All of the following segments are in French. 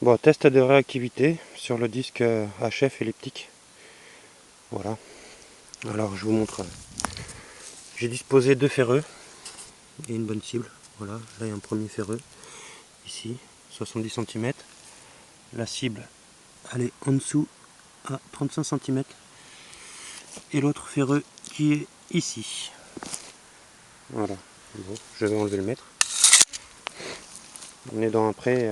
Bon, test de réactivité sur le disque HF elliptique. Voilà. Alors je vous montre. J'ai disposé deux ferreux et une bonne cible. Voilà, là il y a un premier ferreux, ici, 70 cm. La cible, elle est en dessous à 35 cm. Et l'autre ferreux qui est ici. Voilà. Bon, je vais enlever le mètre. On est dans un prêt.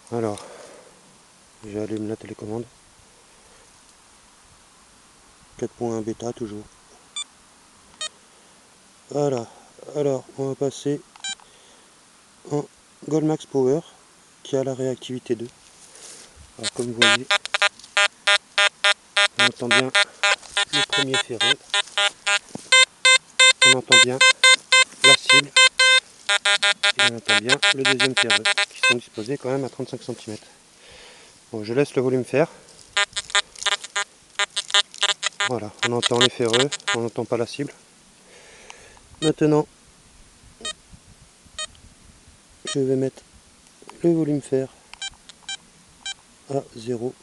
Alors, j'allume la télécommande. 4.1 bêta toujours. Voilà, alors on va passer en Goldmax Power qui a la réactivité 2. Alors comme vous voyez, on entend bien le premier ferreux, on entend bien la cible et on entend bien le deuxième ferreux qui sont disposés quand même à 35 cm. Bon, je laisse le volume faire. Voilà, on entend les ferreux, on n'entend pas la cible. Maintenant, je vais mettre le volume fer à 0.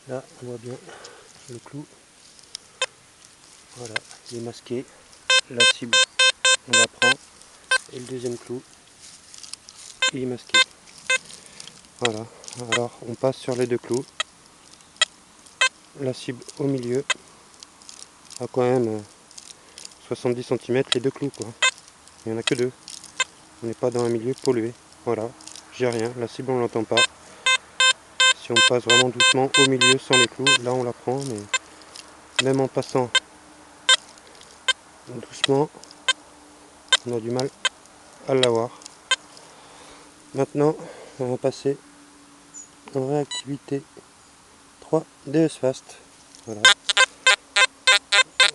Là, on voit bien le clou. Voilà, il est masqué. La cible, on la prend. Et le deuxième clou, il est masqué. Voilà, alors on passe sur les deux clous. La cible au milieu. A quand même 70 cm les deux clous, quoi. Il n'y en a que deux. On n'est pas dans un milieu pollué. Voilà, j'ai rien. La cible, on l'entend pas. Si on passe vraiment doucement au milieu sans les clous, là on la prend, mais même en passant doucement, on a du mal à l'avoir. Maintenant, on va passer en réactivité 3 DS Fast. Voilà.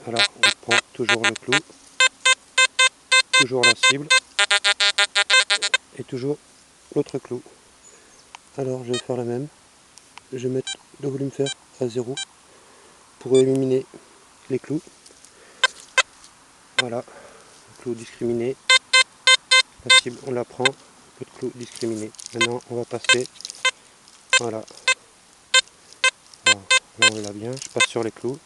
Alors, on prend toujours le clou, toujours la cible, et toujours l'autre clou. Alors, je vais faire la même. Je vais mettre le volume fer à 0 pour éliminer les clous. Voilà, le clou discriminé. La cible, on la prend, le clou discriminé. Maintenant, on va passer. Voilà. Alors, là, on l'a bien. Je passe sur les clous.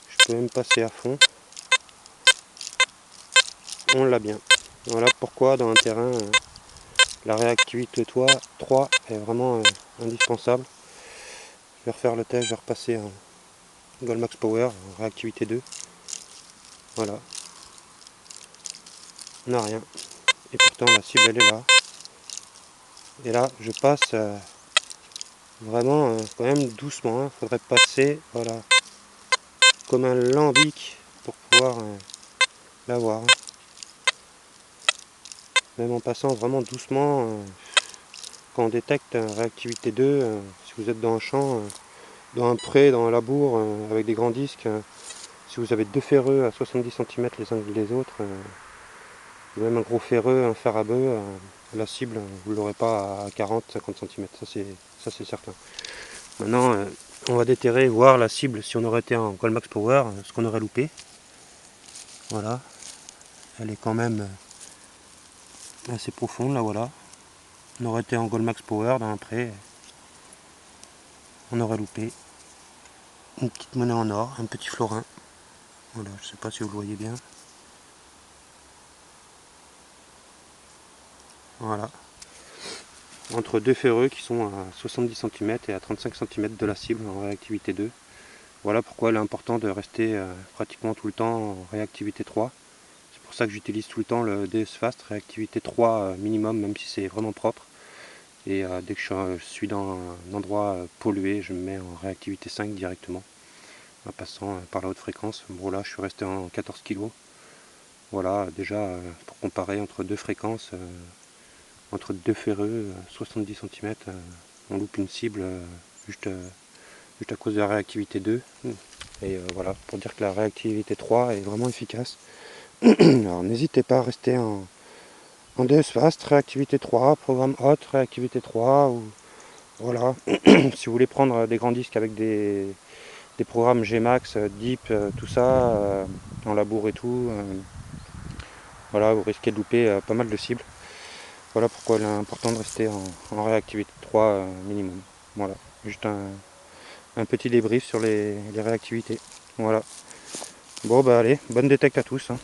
Je peux même passer à fond. On l'a bien. Voilà pourquoi dans un terrain, la réactivité 3 est vraiment indispensable. Je vais refaire le test, je vais repasser en Goldmax Power, en réactivité 2. Voilà. On n'a rien. Et pourtant la cible elle est là. Et là je passe vraiment quand même doucement. Il faudrait passer voilà, comme un lambic pour pouvoir l'avoir. Même en passant vraiment doucement, quand on détecte réactivité 2, si vous êtes dans un champ, dans un pré, dans un labour, avec des grands disques, si vous avez deux ferreux à 70 cm les uns que les autres, même un gros ferreux, un fer à bœuf, la cible, vous ne l'aurez pas à 40-50 cm, ça c'est certain. Maintenant, on va déterrer, voir la cible, si on aurait été en Goldmax Power, ce qu'on aurait loupé. Voilà, elle est quand même assez profonde, là voilà. On aurait été en Goldmax Power, dans un pré, on aurait loupé une petite monnaie en or, un petit florin. Voilà, je ne sais pas si vous le voyez bien. Voilà. Entre deux ferreux qui sont à 70 cm et à 35 cm de la cible en réactivité 2. Voilà pourquoi il est important de rester pratiquement tout le temps en réactivité 3. C'est pour ça que j'utilise tout le temps le DS Fast, réactivité 3 minimum, même si c'est vraiment propre. Et dès que je suis dans un endroit pollué, je me mets en réactivité 5 directement, en passant par la haute fréquence. Bon là je suis resté en 14 kg. Voilà, déjà pour comparer entre deux fréquences, entre deux ferreux, 70 cm, on loupe une cible juste à cause de la réactivité 2. Et voilà, pour dire que la réactivité 3 est vraiment efficace. Alors n'hésitez pas à rester en DS Fast, réactivité 3, programme hot, réactivité 3, ou voilà. Si vous voulez prendre des grands disques avec des programmes Gmax, Deep, tout ça, en labour et tout, voilà, vous risquez de louper pas mal de cibles. Voilà pourquoi il est important de rester en réactivité 3 minimum. Voilà, juste un petit débrief sur les réactivités. Voilà. Bon bah allez, bonne détecte à tous, hein.